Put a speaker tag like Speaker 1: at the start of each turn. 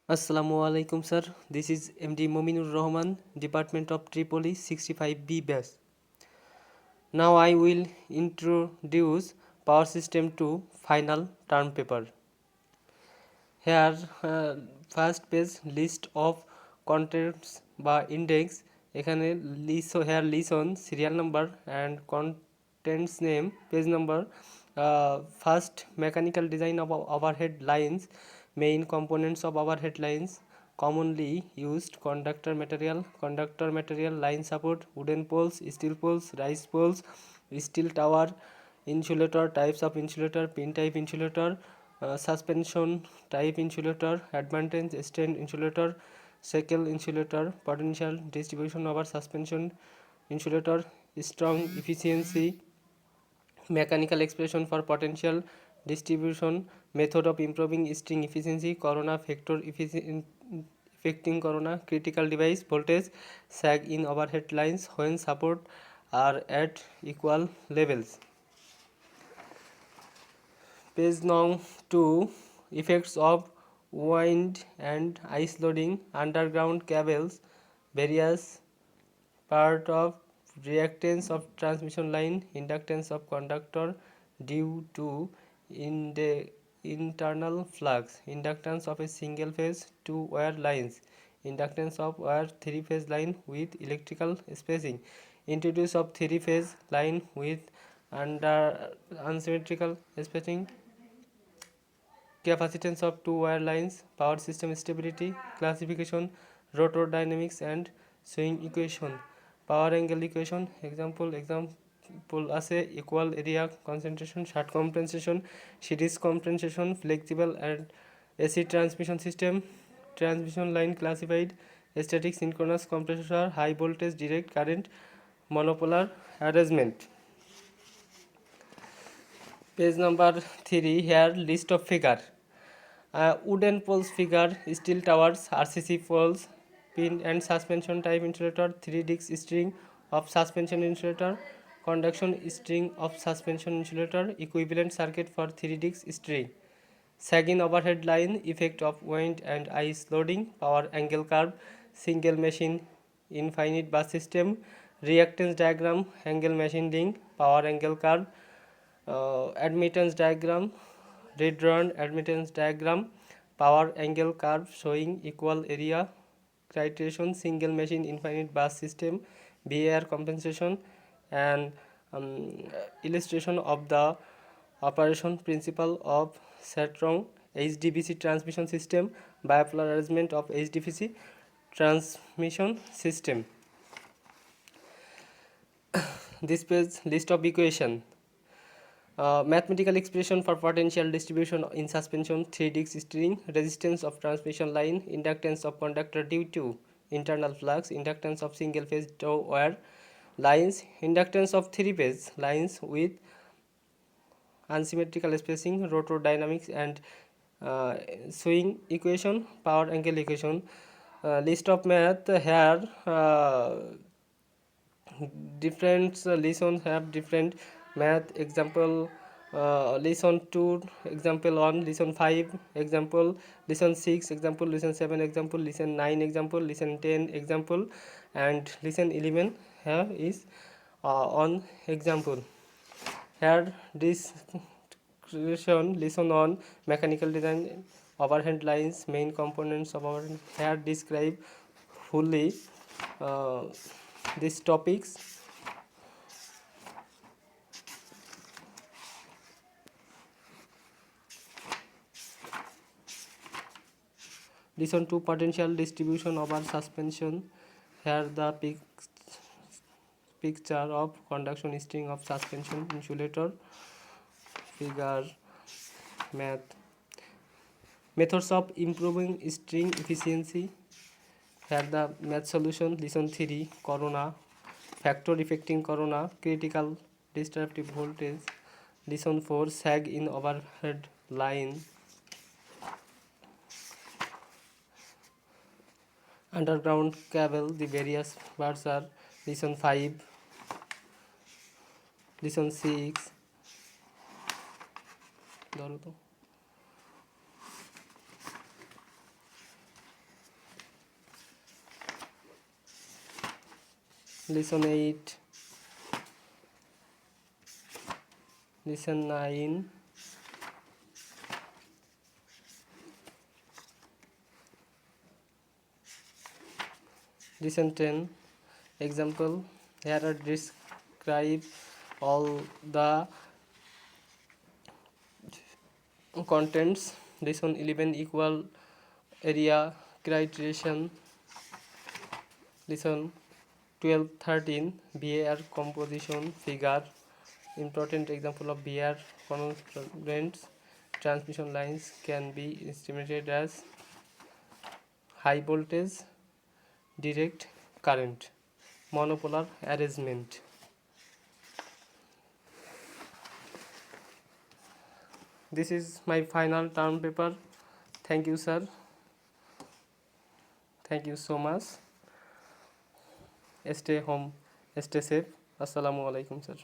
Speaker 1: Assalamu alaikum, sir. This is MD Mominur Rahman, Department of Tripoli 65B batch. Now I will introduce power system to final term paper. Here, first page list of contents বা index এখানে here listen serial number and contents name page number. First, mechanical design of overhead lines, main components of overhead lines, commonly used conductor material, line support, wooden poles, steel poles, rice poles, steel tower, insulator, types of insulator, pin type insulator, suspension type insulator, advantage strain insulator, shackle insulator, potential distribution over suspension insulator, strong efficiency, mechanical expression for potential distribution, method of improving string efficiency, corona factor affecting corona, critical device, voltage, sag in overhead lines when support are at equal levels. Page now 2, effects of wind and ice loading, underground cables, various part of reactance of transmission line, inductance of conductor due to in the internal flux, inductance of a single phase two wire lines, inductance of wire three phase line with electrical spacing, introduce of three phase line with under unsymmetrical spacing, capacitance of two wire lines, power system stability, classification, rotor dynamics and swing equation, power angle equation, example আছে equal area concentration, short compensation, series compensation, flexible and AC transmission system, transmission line classified, static synchronous compressor, high voltage direct current, monopolar arrangement. Page number 3, here list of figure. Wooden poles figure, steel towers, RCC poles, pin and suspension type insulator, 3 disc string of suspension insulator, conduction string of suspension insulator, equivalent circuit for 3 disc string, sagging overhead line, effect of wind and ice loading, power angle curve, single machine infinite bus system, reactance diagram, angle machining, power angle curve, admittance diagram, redrawn admittance diagram, power angle curve showing equal area criterion, single machine infinite bus system, VAR compensation, and illustration of the operation principle of Saturn HDBC transmission system, bipolar arrangement of HDBC transmission system. This page list of equation. Mathematical expression for potential distribution in suspension, 3 disc string, resistance of transmission line, inductance of conductor due to internal flux, inductance of single phase tow wire lines, inductance of three phase lines with unsymmetrical spacing, rotor dynamics and swing equation, power angle equation. List of math here. Different lessons have different math example. Lesson 2 example 1, lesson 5 example, lesson 6 example, lesson 7 example, lesson 9 example, lesson 10 example, and lesson 11 here is on example. Here this lesson on mechanical design, overhead lines, main components of overhead, here describe fully these topics. Listen to potential distribution over suspension. Here the picture of conduction string of suspension insulator, figure, math. Methods of improving string efficiency. Here the math solution. Lesson 3, corona, factor affecting corona, critical disruptive voltage. Lesson 4, sag in overhead line, underground cable, the various parts are. Lesson 5, lesson 6, Lesson 8, Lesson 9, Lesson 10. Example. Here are describe all the contents. Lesson 11, equal area criterion. Lesson 12, 13, VAR composition figure. Important example of VAR constraints. Transmission lines can be estimated as high voltage, direct current, monopolar arrangement. This is my final term paper. Thank you, sir. Thank you so much. Stay home, stay safe. Assalamu alaikum, sir.